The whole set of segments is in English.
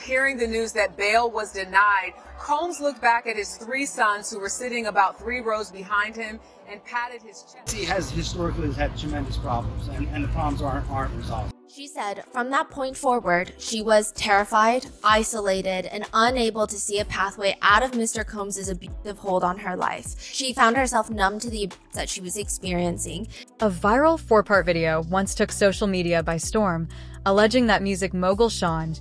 Hearing the news that bail was denied, Combs looked back at his three sons who were sitting about 3 rows behind him and patted his chest. He has historically had tremendous problems, and the problems aren't resolved. She said from that point forward, she was terrified, isolated, and unable to see a pathway out of Mr. Combs' abusive hold on her life. She found herself numb to the abuse that she was experiencing. A viral 4-part video once took social media by storm, alleging that music mogul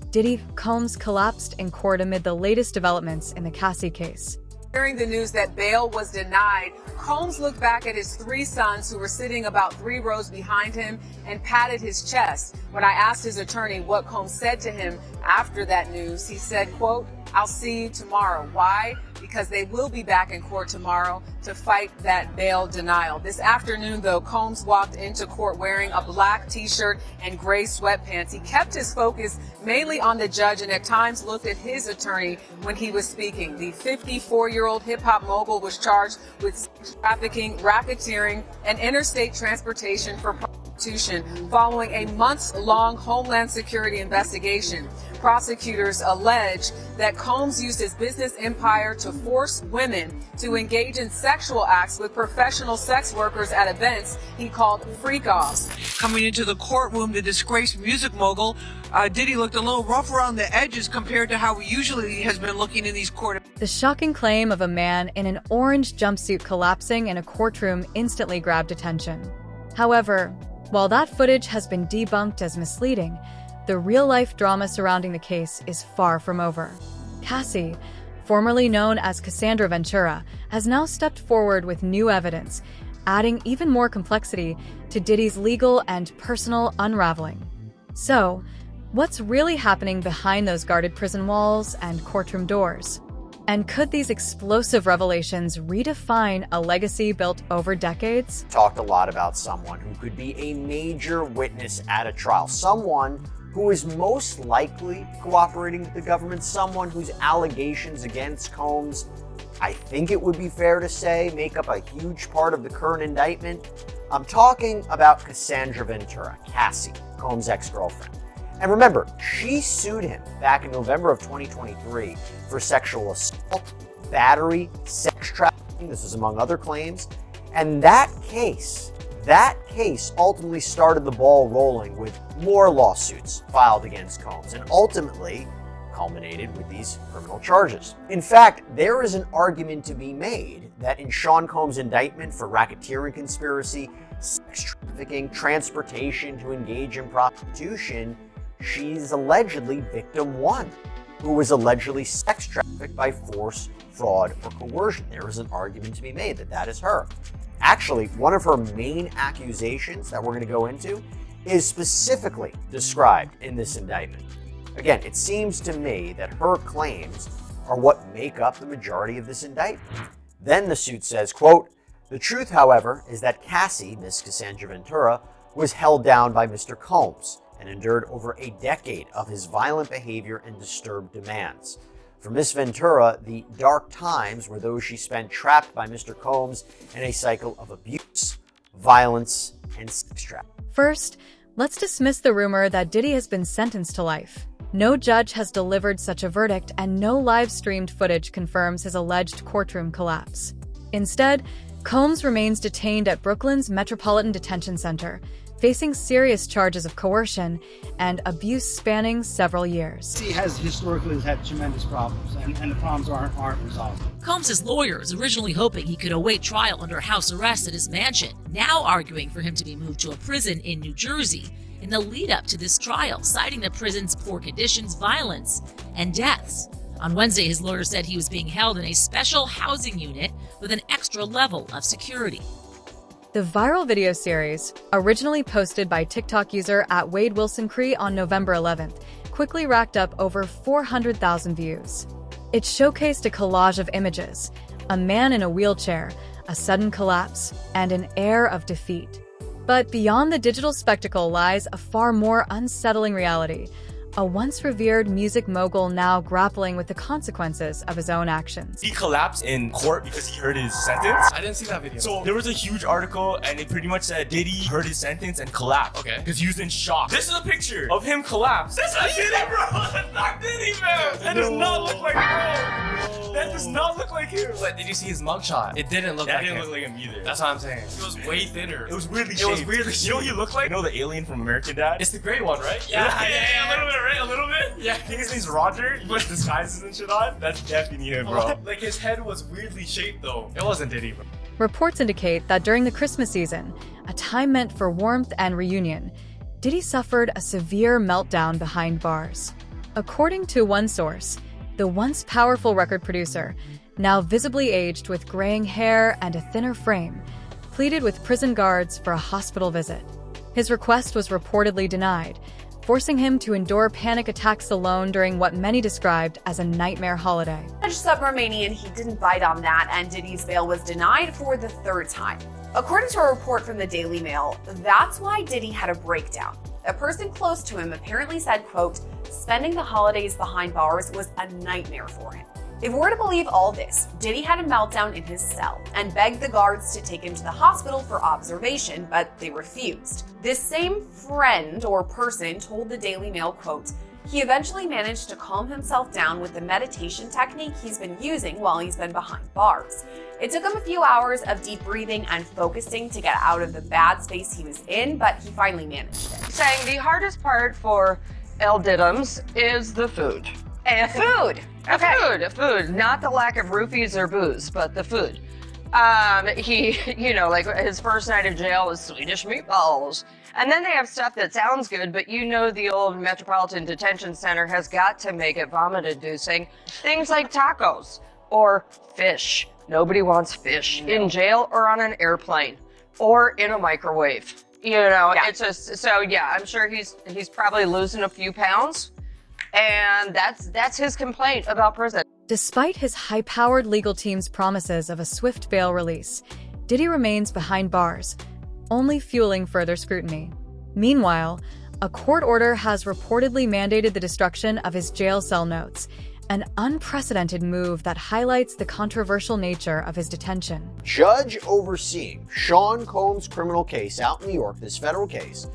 Diddy Combs collapsed in court amid the latest developments in the Cassie case. Hearing the news that bail was denied, Combs looked back at his 3 sons who were sitting about 3 rows behind him and patted his chest. When I asked his attorney what Combs said to him after that news, he said, quote, "I'll see you tomorrow." Why? Because they will be back in court tomorrow to fight that bail denial. This afternoon, though, Combs walked into court wearing a black t-shirt and gray sweatpants. He kept his focus mainly on the judge and at times looked at his attorney when he was speaking. The 54-year-old hip-hop mogul was charged with sex trafficking, racketeering, and interstate transportation for prostitution following a months-long Homeland Security investigation. Prosecutors allege that Combs used his business empire to force women to engage in sexual acts with professional sex workers at events he called freak-offs. Coming into the courtroom, the disgraced music mogul, Diddy looked a little rough around the edges compared to how he usually has been looking in these court. The shocking claim of a man in an orange jumpsuit collapsing in a courtroom instantly grabbed attention. However, while that footage has been debunked as misleading, the real-life drama surrounding the case is far from over. Cassie, formerly known as Cassandra Ventura, has now stepped forward with new evidence, adding even more complexity to Diddy's legal and personal unraveling. So, what's really happening behind those guarded prison walls and courtroom doors? And could these explosive revelations redefine a legacy built over decades? Talked a lot about someone who could be a major witness at a trial, someone who is most likely cooperating with the government, someone whose allegations against Combs, I think it would be fair to say, make up a huge part of the current indictment. I'm talking about Cassandra Ventura, Cassie, Combs' ex-girlfriend. And remember, she sued him back in November of 2023 for sexual assault, battery, sex trafficking. This was among other claims. And that case ultimately started the ball rolling with more lawsuits filed against Combs and ultimately culminated with these criminal charges. In fact, there is an argument to be made that in Sean Combs' indictment for racketeering conspiracy, sex trafficking, transportation to engage in prostitution, she's allegedly victim 1, who was allegedly sex trafficked by force, fraud, or coercion. There is an argument to be made that that is her. Actually, one of her main accusations that we're going to go into is specifically described in this indictment. Again, it seems to me that her claims are what make up the majority of this indictment. Then the suit says, quote, "The truth, however, is that Cassie, Miss Cassandra Ventura, was held down by Mr. Combs and endured over a decade of his violent behavior and disturbed demands. For Miss Ventura, the dark times were those she spent trapped by Mr. Combs in a cycle of abuse, violence, and sex trafficking." First, let's dismiss the rumor that Diddy has been sentenced to life. No judge has delivered such a verdict, and no live-streamed footage confirms his alleged courtroom collapse. Instead, Combs remains detained at Brooklyn's Metropolitan Detention Center, facing serious charges of coercion and abuse spanning several years. He has historically had tremendous problems, and the problems aren't resolved. Combs' lawyers originally hoping he could await trial under house arrest at his mansion, now arguing for him to be moved to a prison in New Jersey in the lead-up to this trial, citing the prison's poor conditions, violence, and deaths. On Wednesday, his lawyer said he was being held in a special housing unit with an extra level of security. The viral video series, originally posted by TikTok user @WadeWilsonCree on November 11th, quickly racked up over 400,000 views. It showcased a collage of images, a man in a wheelchair, a sudden collapse, and an air of defeat. But beyond the digital spectacle lies a far more unsettling reality. a once revered music mogul now grappling with the consequences of his own actions. He collapsed in court because he heard his sentence. I didn't see that video. So there was a huge article and it pretty much said Diddy heard his sentence and collapsed. Okay. Because he was in shock. This is a picture of him collapse. That's not Diddy, bro. That's not Diddy, man. That does not look like him. That does not look like him. But did you see his mugshot? It didn't look That like didn't him. look like him either. That's what I'm saying. It was way thinner. It was weirdly shaped. It was weirdly You know what he looked like? You know the alien from American Dad? It's the gray one, right? Yeah, a little bit, right? A little bit? Yeah. I think his name's Roger. He puts disguises and shit on. That's definitely him, bro. Like his head was weirdly shaped though. It wasn't Diddy, bro. Reports indicate that during the Christmas season, a time meant for warmth and reunion, Diddy suffered a severe meltdown behind bars. According to one source, the once powerful record producer, now visibly aged with graying hair and a thinner frame, pleaded with prison guards for a hospital visit. His request was reportedly denied, forcing him to endure panic attacks alone during what many described as a nightmare holiday. Judge Subramanian, he didn't bite on that, and Diddy's bail was denied for the third time. According to a report from the Daily Mail, that's why Diddy had a breakdown. A person close to him apparently said, quote, spending the holidays behind bars was a nightmare for him. If we're to believe all this, Diddy had a meltdown in his cell and begged the guards to take him to the hospital for observation, but they refused. This same friend or person told the Daily Mail, quote, he eventually managed to calm himself down with the meditation technique he's been using while he's been behind bars. It took him a few hours of deep breathing and focusing to get out of the bad space he was in, but he finally managed it. Saying the hardest part for El Diddums is the food. And Food. Food, not the lack of roofies or booze, but the food. He, like his first night of jail was Swedish meatballs. And then they have stuff that sounds good, but the old Metropolitan Detention Center has got to make it vomit-inducing. Things like tacos or fish. Nobody wants fish in jail or on an airplane or in a microwave. It's just, so yeah, I'm sure he's probably losing a few pounds. And that's his complaint about prison. Despite his high-powered legal team's promises of a swift bail release, Diddy remains behind bars, only fueling further scrutiny. Meanwhile, a court order has reportedly mandated the destruction of his jail cell notes, an unprecedented move that highlights the controversial nature of his detention. Judge overseeing Sean Combs' criminal case out in New York, this federal case,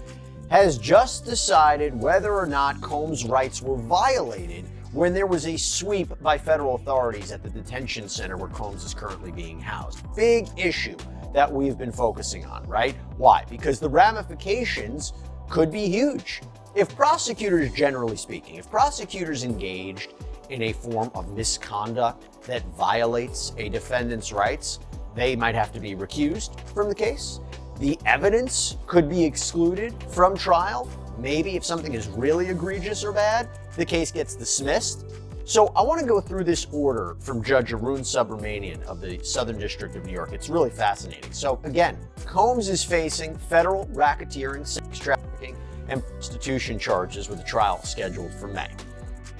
has just decided whether or not Combs' rights were violated when there was a sweep by federal authorities at the detention center where Combs is currently being housed. Big issue that we've been focusing on, right? Why? Because the ramifications could be huge. If prosecutors, generally speaking, if prosecutors engaged in a form of misconduct that violates a defendant's rights, they might have to be recused from the case. The evidence could be excluded from trial. Maybe if something is really egregious or bad, the case gets dismissed. So I want to go through this order from Judge Arun Subramanian of the Southern District of New York. It's really fascinating. So again, Combs is facing federal racketeering, sex trafficking, and prostitution charges with a trial scheduled for May.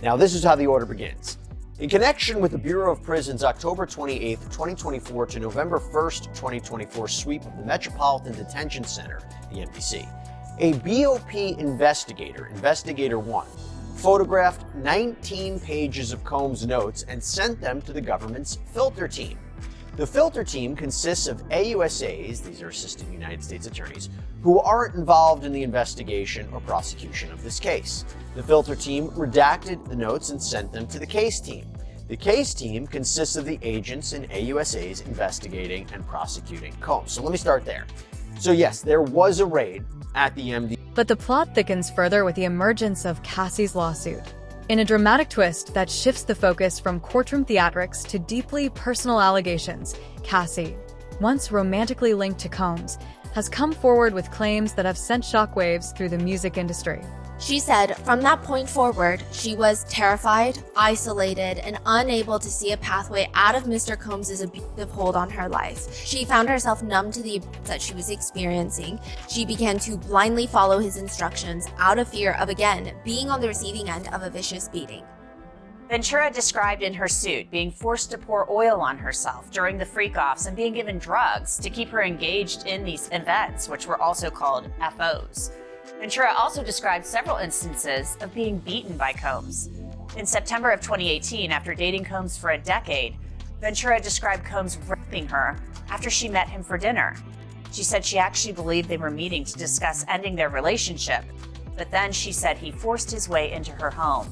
Now this is how the order begins. In connection with the Bureau of Prisons' October 28, 2024 to November 1st, 2024 sweep of the Metropolitan Detention Center, the MDC, a BOP investigator, Investigator 1, photographed 19 pages of Combs' notes and sent them to the government's filter team. The filter team consists of AUSAs, these are Assistant United States Attorneys, who aren't involved in the investigation or prosecution of this case. The filter team redacted the notes and sent them to the case team. The case team consists of the agents and AUSAs investigating and prosecuting Combs. So let me start there. So yes, there was a raid at the MD. But the plot thickens further with the emergence of Cassie's lawsuit. In a dramatic twist that shifts the focus from courtroom theatrics to deeply personal allegations, Cassie, once romantically linked to Combs, has come forward with claims that have sent shockwaves through the music industry. She said from that point forward, she was terrified, isolated, and unable to see a pathway out of Mr. Combs' abusive hold on her life. She found herself numb to the abuse that she was experiencing. She began to blindly follow his instructions out of fear of, again, being on the receiving end of a vicious beating. Ventura described in her suit being forced to pour oil on herself during the freak-offs and being given drugs to keep her engaged in these events, which were also called FOs. Ventura also described several instances of being beaten by Combs. In September of 2018, after dating Combs for a decade, Ventura described Combs raping her after she met him for dinner. She said she actually believed they were meeting to discuss ending their relationship, but then she said he forced his way into her home.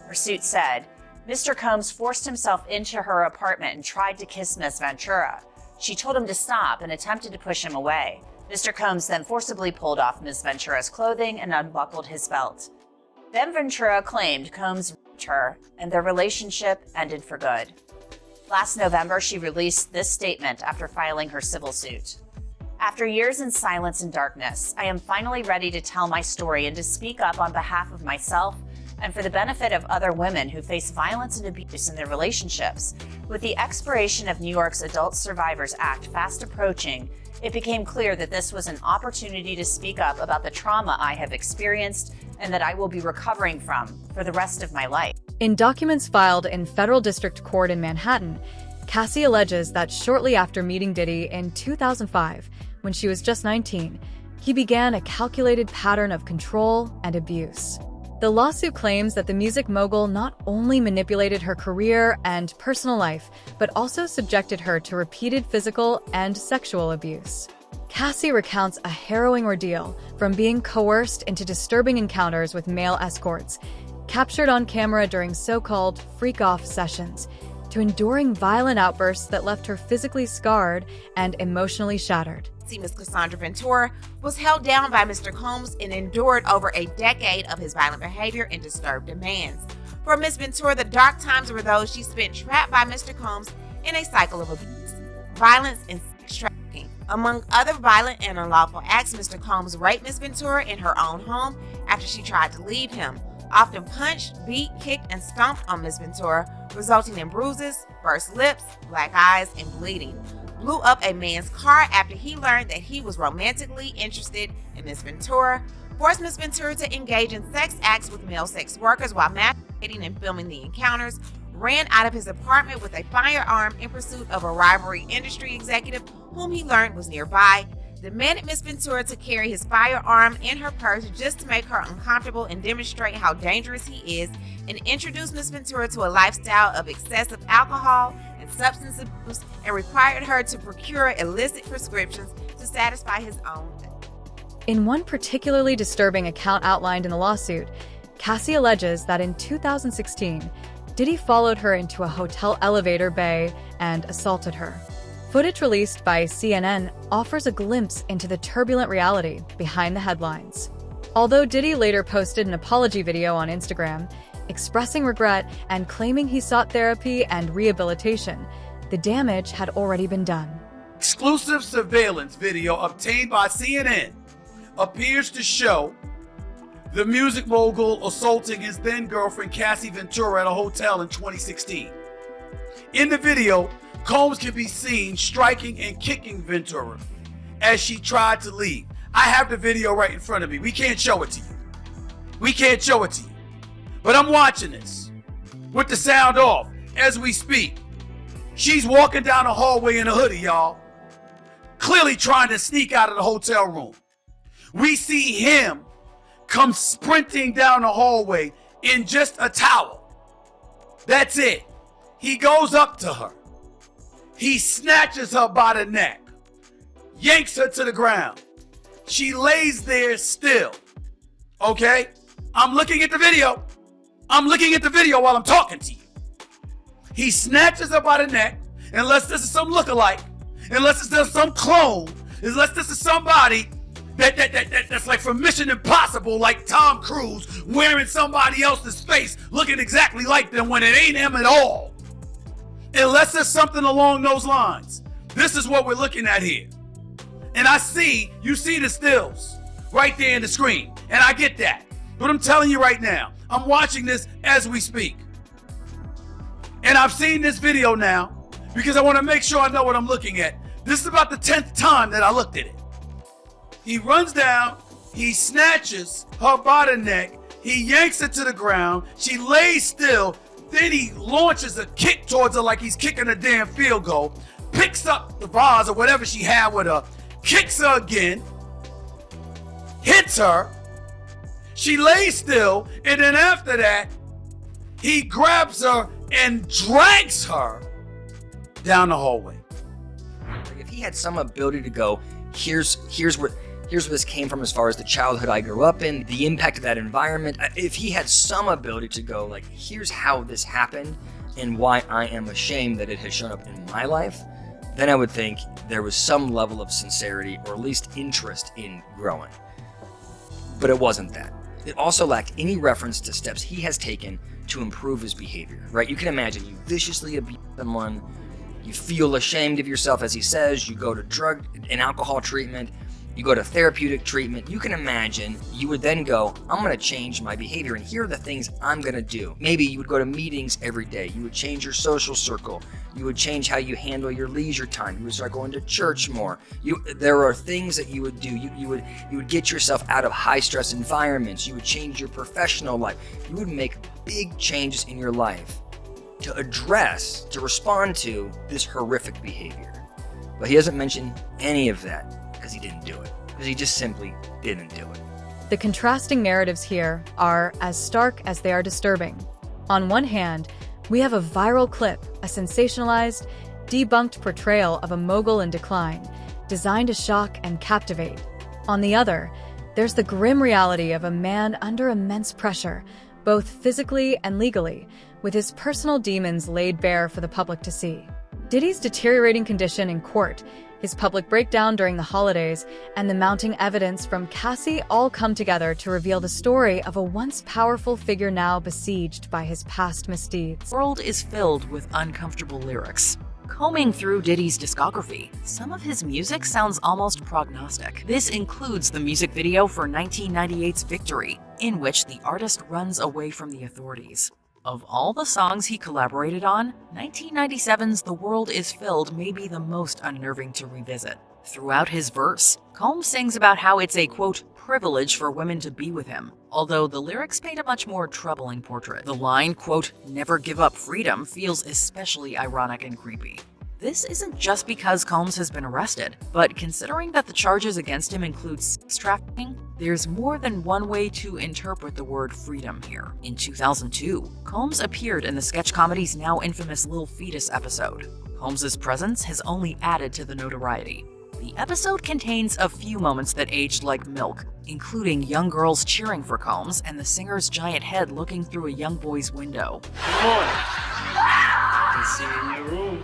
Her suit said, Mr. Combs forced himself into her apartment and tried to kiss Miss Ventura. She told him to stop and attempted to push him away. Mr. Combs then forcibly pulled off Miss Ventura's clothing and unbuckled his belt. Then Ventura claimed Combs raped her and their relationship ended for good. Last November, she released this statement after filing her civil suit. After years in silence and darkness, I am finally ready to tell my story and to speak up on behalf of myself and for the benefit of other women who face violence and abuse in their relationships. With the expiration of New York's Adult Survivors Act fast approaching, it became clear that this was an opportunity to speak up about the trauma I have experienced and that I will be recovering from for the rest of my life. In documents filed in federal district court in Manhattan, Cassie alleges that shortly after meeting Diddy in 2005, when she was just 19, he began a calculated pattern of control and abuse. The lawsuit claims that the music mogul not only manipulated her career and personal life, but also subjected her to repeated physical and sexual abuse. Cassie recounts a harrowing ordeal, from being coerced into disturbing encounters with male escorts, captured on camera during so-called freak-off sessions, to enduring violent outbursts that left her physically scarred and emotionally shattered. Miss Cassandra Ventura was held down by Mr. Combs and endured over a decade of his violent behavior and disturbed demands. For Miss Ventura, the dark times were those she spent trapped by Mr. Combs in a cycle of abuse, violence, and sex trafficking. Among other violent and unlawful acts, Mr. Combs raped Miss Ventura in her own home after she tried to leave him, often punched, beat, kicked, and stomped on Miss Ventura, resulting in bruises, burst lips, black eyes, and bleeding. Blew up a man's car after he learned that he was romantically interested in Miss Ventura, forced Miss Ventura to engage in sex acts with male sex workers while masturbating and filming the encounters, ran out of his apartment with a firearm in pursuit of a rivalry industry executive whom he learned was nearby, demanded Miss Ventura to carry his firearm in her purse just to make her uncomfortable and demonstrate how dangerous he is, and introduced Miss Ventura to a lifestyle of excessive alcohol and substance abuse, and required her to procure illicit prescriptions to satisfy his own. In one particularly disturbing account outlined in the lawsuit, Cassie alleges that in 2016, Diddy followed her into a hotel elevator bay and assaulted her. Footage released by CNN offers a glimpse into the turbulent reality behind the headlines. Although Diddy later posted an apology video on Instagram, expressing regret and claiming he sought therapy and rehabilitation, the damage had already been done. Exclusive surveillance video obtained by CNN appears to show the music mogul assaulting his then-girlfriend Cassie Ventura at a hotel in 2016. In the video, Combs can be seen striking and kicking Ventura as she tried to leave. I have the video right in front of me. We can't show it to you. We can't show it to you. But I'm watching this with the sound off as we speak. She's walking down the hallway in a hoodie, y'all. Clearly trying to sneak out of the hotel room. We see him come sprinting down the hallway in just a towel. That's it. He goes up to her. He snatches her by the neck, yanks her to the ground. She lays there still. Okay? I'm looking at the video. I'm looking at the video while I'm talking to you. He snatches her by the neck, unless this is some lookalike, unless this is some clone, unless this is somebody that's like from Mission Impossible, like Tom Cruise, wearing somebody else's face, looking exactly like them when it ain't him at all. Unless there's something along those lines. This is what we're looking at here. And you see the stills right there in the screen. And I get that. But I'm telling you right now, I'm watching this as we speak. And I've seen this video now because I want to make sure I know what I'm looking at. This is about the 10th time that I looked at it. He runs down, he snatches her by the neck, he yanks her to the ground, she lays still, then he launches a kick towards her like he's kicking a damn field goal, picks up the vase or whatever she had with her, kicks her again, hits her, She lays still, and then after that, he grabs her and drags her down the hallway. Like if he had some ability to go, here's where this came from as far as the childhood I grew up in, the impact of that environment. If he had some ability to go, like, here's how this happened and why I am ashamed that it has shown up in my life, then I would think there was some level of sincerity or at least interest in growing. But it wasn't that. It also lacked any reference to steps he has taken to improve his behavior, right? You can imagine you viciously abuse someone, you feel ashamed of yourself, as he says, you go to drug and alcohol treatment, you go to therapeutic treatment. You can imagine you would then go, I'm going to change my behavior, and here are the things I'm going to do. Maybe you would go to meetings every day. You would change your social circle. You would change how you handle your leisure time. You would start going to church more. There are things that you would do. You would get yourself out of high stress environments. You would change your professional life. You would make big changes in your life to respond to this horrific behavior. But he doesn't mention any of that. Because he didn't do it. Because he just simply didn't do it. The contrasting narratives here are as stark as they are disturbing. On one hand, we have a viral clip, a sensationalized, debunked portrayal of a mogul in decline, designed to shock and captivate. On the other, there's the grim reality of a man under immense pressure, both physically and legally, with his personal demons laid bare for the public to see. Diddy's deteriorating condition in court, his public breakdown during the holidays, and the mounting evidence from Cassie all come together to reveal the story of a once powerful figure now besieged by his past misdeeds. The world is filled with uncomfortable lyrics. Combing through Diddy's discography, some of his music sounds almost prognostic. This includes the music video for 1998's Victory, in which the artist runs away from the authorities. Of all the songs he collaborated on, 1997's The World Is Filled may be the most unnerving to revisit. Throughout his verse, Combs sings about how it's a, quote, privilege for women to be with him, although the lyrics paint a much more troubling portrait. The line, quote, never give up freedom feels especially ironic and creepy. This isn't just because Combs has been arrested, but considering that the charges against him include sex trafficking, there's more than one way to interpret the word freedom here. In 2002, Combs appeared in the sketch comedy's now infamous Lil Fetus episode. Combs' presence has only added to the notoriety. The episode contains a few moments that aged like milk, including young girls cheering for Combs and the singer's giant head looking through a young boy's window. Good morning. I see you in your room.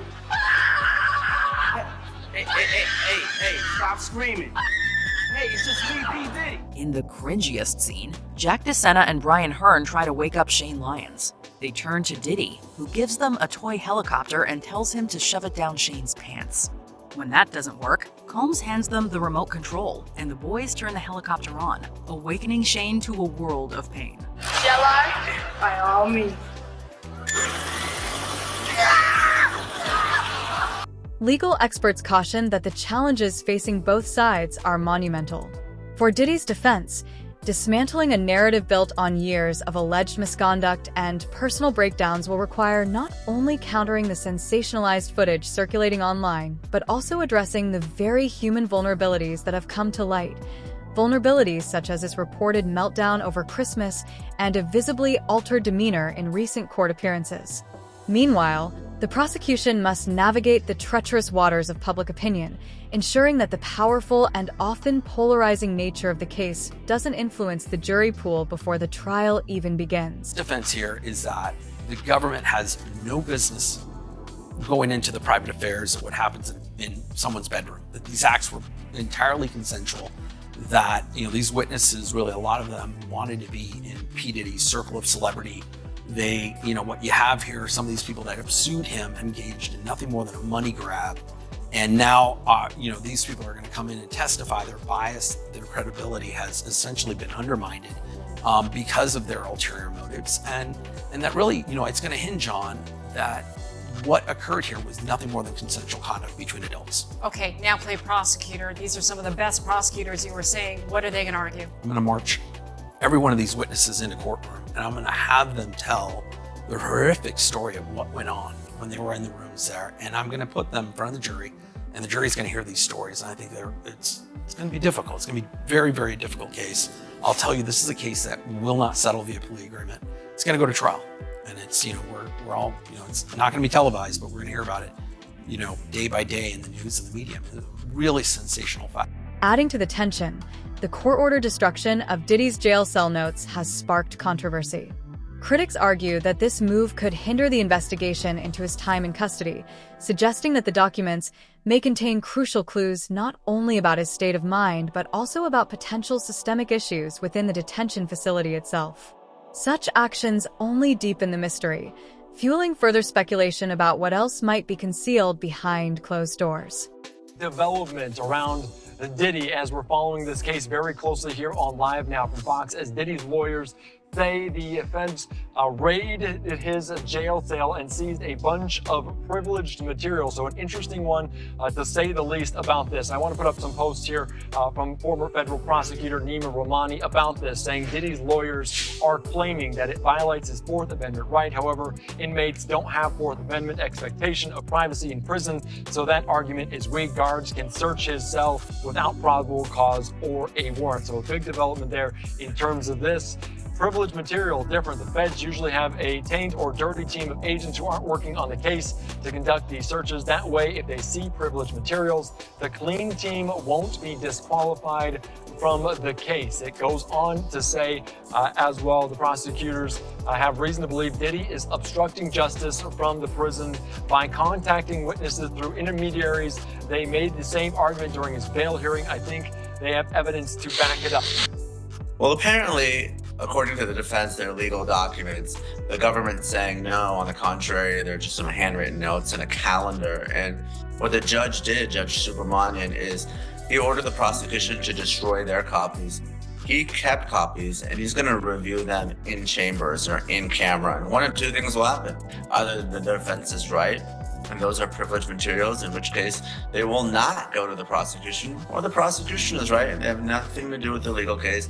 Hey, stop screaming. Hey, it's just me, P. Diddy. In the cringiest scene, Jack DeSena and Brian Hearn try to wake up Shane Lyons. They turn to Diddy, who gives them a toy helicopter and tells him to shove it down Shane's pants. When that doesn't work, Combs hands them the remote control, and the boys turn the helicopter on, awakening Shane to a world of pain. Shall I? By all means. Legal experts caution that the challenges facing both sides are monumental. For Diddy's defense, dismantling a narrative built on years of alleged misconduct and personal breakdowns will require not only countering the sensationalized footage circulating online, but also addressing the very human vulnerabilities that have come to light. Vulnerabilities such as his reported meltdown over Christmas and a visibly altered demeanor in recent court appearances. Meanwhile, the prosecution must navigate the treacherous waters of public opinion, ensuring that the powerful and often polarizing nature of the case doesn't influence the jury pool before the trial even begins. Defense here is that the government has no business going into the private affairs of what happens in someone's bedroom. That these acts were entirely consensual. That these witnesses, really a lot of them, wanted to be in P. Diddy's circle of celebrity. They, what you have here are some of these people that have sued him, engaged in nothing more than a money grab. And now, these people are going to come in and testify. Their bias, their credibility has essentially been undermined because of their ulterior motives. And that really, it's going to hinge on that what occurred here was nothing more than consensual conduct between adults. Okay, now play prosecutor. These are some of the best prosecutors you were saying. What are they going to argue? I'm going to march every one of these witnesses into courtroom, and I'm going to have them tell the horrific story of what went on when they were in the rooms there, and I'm going to put them in front of the jury, and the jury's going to hear these stories, and I think it's going to be difficult. It's going to be a very, very difficult case. I'll tell you, this is a case that will not settle via plea agreement. It's going to go to trial, and it's, we're all, it's not going to be televised, but we're going to hear about it, day by day in the news and the media. Really sensational fact. Adding to the tension, the court-ordered destruction of Diddy's jail cell notes has sparked controversy. Critics argue that this move could hinder the investigation into his time in custody, suggesting that the documents may contain crucial clues not only about his state of mind, but also about potential systemic issues within the detention facility itself. Such actions only deepen the mystery, fueling further speculation about what else might be concealed behind closed doors. Development around Diddy as we're following this case very closely here on Live Now from Fox, as Diddy's lawyers say the feds raided his jail cell and seized a bunch of privileged material. So an interesting one to say the least about this. I want to put up some posts here from former federal prosecutor Nima Rahmani about this, saying Diddy's lawyers are claiming that it violates his Fourth Amendment right. However, inmates don't have Fourth Amendment expectation of privacy in prison, so that argument is weak. Guards can search his cell without probable cause or a warrant. So a big development there in terms of this. Privileged material different. The feds usually have a taint or dirty team of agents who aren't working on the case to conduct these searches. That way, if they see privileged materials, the clean team won't be disqualified from the case. It goes on to say as well, the prosecutors have reason to believe Diddy is obstructing justice from the prison by contacting witnesses through intermediaries. They made the same argument during his bail hearing. I think they have evidence to back it up. Well, apparently, according to the defense, their legal documents, the government's saying no, on the contrary, they're just some handwritten notes and a calendar. And what the judge did, Judge Subramanian, is he ordered the prosecution to destroy their copies. He kept copies, and he's going to review them in chambers or in camera. And one of two things will happen. Either the defense is right, and those are privileged materials, in which case they will not go to the prosecution, or the prosecution is right and they have nothing to do with the legal case,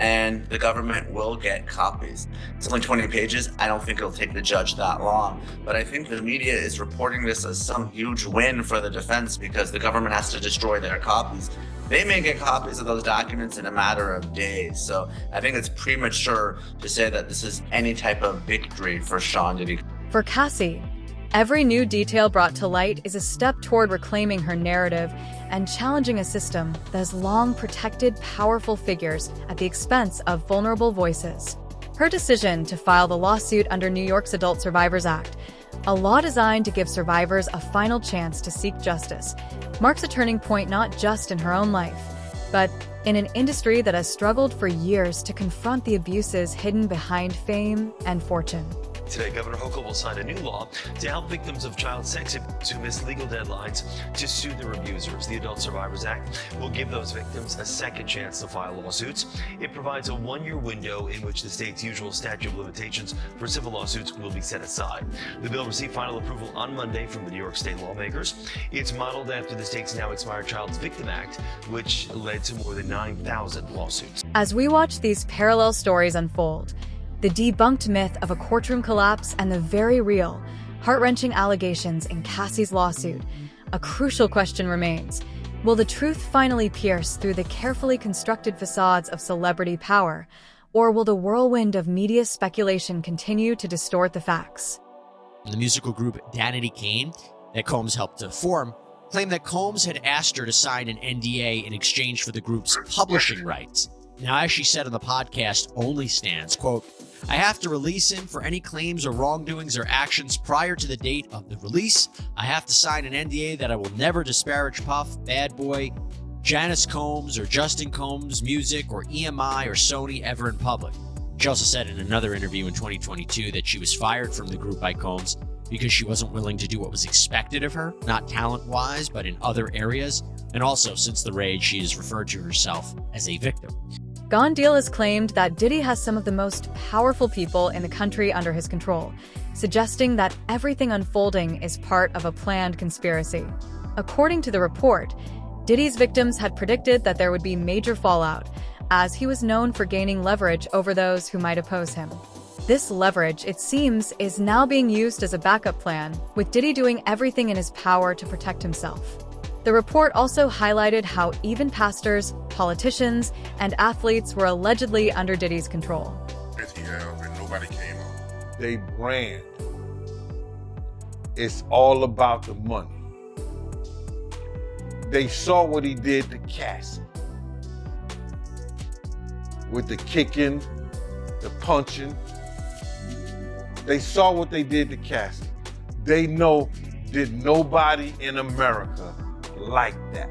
and the government will get copies. It's only 20 pages. I don't think it'll take the judge that long, but I think the media is reporting this as some huge win for the defense because the government has to destroy their copies. They may get copies of those documents in a matter of days. So I think it's premature to say that this is any type of victory for Sean Diddy. For Cassie, every new detail brought to light is a step toward reclaiming her narrative and challenging a system that has long protected powerful figures at the expense of vulnerable voices. Her decision to file the lawsuit under New York's Adult Survivors Act, a law designed to give survivors a final chance to seek justice, marks a turning point not just in her own life, but in an industry that has struggled for years to confront the abuses hidden behind fame and fortune. Today, Governor Hochul will sign a new law to help victims of child sex abuse who miss legal deadlines to sue their abusers. The Adult Survivors Act will give those victims a second chance to file lawsuits. It provides a one-year window in which the state's usual statute of limitations for civil lawsuits will be set aside. The bill received final approval on Monday from the New York State lawmakers. It's modeled after the state's now expired Child Victims Act, which led to more than 9,000 lawsuits. As we watch these parallel stories unfold, the debunked myth of a courtroom collapse and the very real, heart-wrenching allegations in Cassie's lawsuit, a crucial question remains. Will the truth finally pierce through the carefully constructed facades of celebrity power, or will the whirlwind of media speculation continue to distort the facts? The musical group Danity Kane, that Combs helped to form, claimed that Combs had asked her to sign an NDA in exchange for the group's publishing rights. Now, as she said on the podcast, Only Stands, quote, "I have to release him for any claims or wrongdoings or actions prior to the date of the release. I have to sign an NDA that I will never disparage Puff, Bad Boy, Janice Combs, or Justin Combs' music, or EMI, or Sony ever in public." She also said in another interview in 2022 that she was fired from the group by Combs because she wasn't willing to do what was expected of her, not talent-wise, but in other areas. And also, since the raid, she has referred to herself as a victim. Gone Deal has claimed that Diddy has some of the most powerful people in the country under his control, suggesting that everything unfolding is part of a planned conspiracy. According to the report, Diddy's victims had predicted that there would be major fallout, as he was known for gaining leverage over those who might oppose him. This leverage, it seems, is now being used as a backup plan, with Diddy doing everything in his power to protect himself. The report also highlighted how even pastors, politicians, and athletes were allegedly under Diddy's control. And nobody came up. They brand. It's all about the money. They saw what he did to Cassie. With the kicking, the punching. They saw what they did to Cassie. They know did nobody in America like that.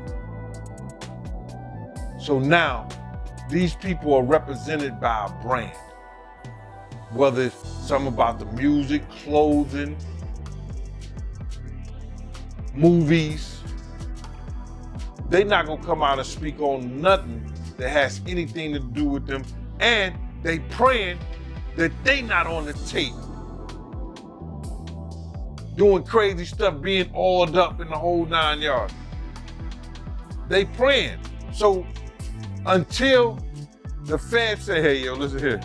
So now, these people are represented by a brand. Whether it's something about the music, clothing, movies, they're not gonna come out and speak on nothing that has anything to do with them, and they praying that they not on the tape doing crazy stuff, being oiled up in the whole 9 yards. They praying. So until the feds say, hey, yo, listen here.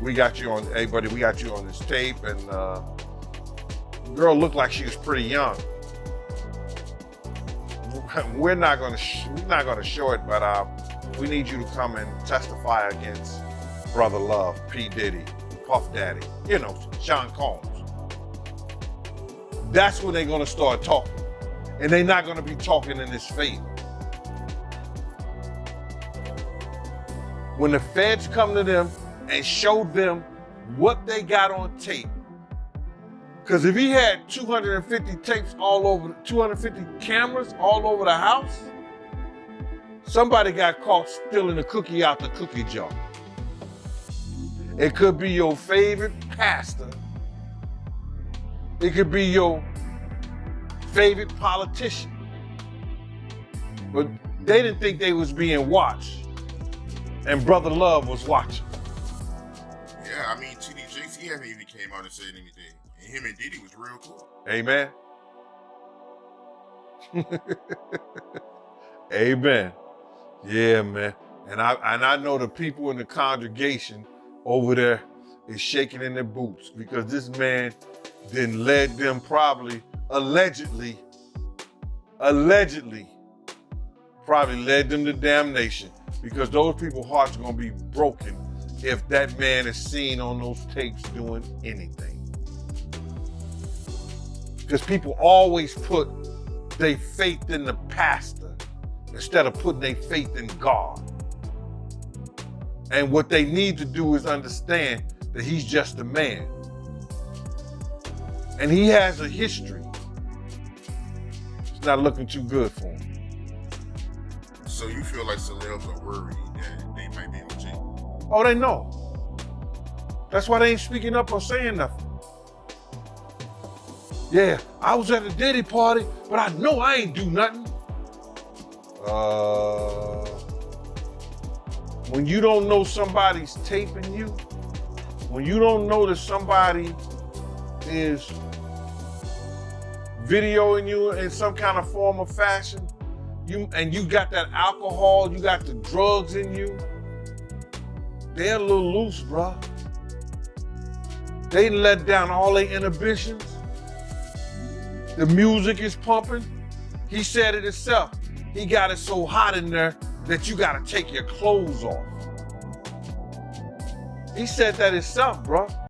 We got you on, hey buddy, we got you on this tape, and the girl looked like she was pretty young. We're not gonna show it, but we need you to come and testify against Brother Love, P. Diddy, Puff Daddy, you know, Sean Combs. That's when they're gonna start talking. And they're not gonna be talking in his favor. When the feds come to them and show them what they got on tape, because if he had 250 tapes all over, 250 cameras all over the house, somebody got caught stealing a cookie out the cookie jar. It could be your favorite pastor. It could be your favorite politician. But they didn't think they was being watched. And Brother Love was watching. Yeah, I mean, TD Jakes, he hasn't even came out and said anything. And him and Diddy was real cool. Amen. Amen. Yeah, man. And I know the people in the congregation over there is shaking in their boots because this man then led them probably, allegedly probably led them to damnation, because those people's hearts are gonna be broken if that man is seen on those tapes doing anything. Because people always put their faith in the pastor instead of putting their faith in God. And what they need to do is understand that he's just a man. And he has a history. It's not looking too good for him. So you feel like celebs are worried that they might be on tape? Oh, they know. That's why they ain't speaking up or saying nothing. Yeah, I was at a Diddy party, but I know I ain't do nothing. When you don't know somebody's taping you, when you don't know that somebody is videoing you in some kind of form or fashion, you got that alcohol, you got the drugs in you, they're a little loose, bro. They let down all their inhibitions. The music is pumping. He said it himself. He got it so hot in there that you gotta take your clothes off. He said that himself, bro.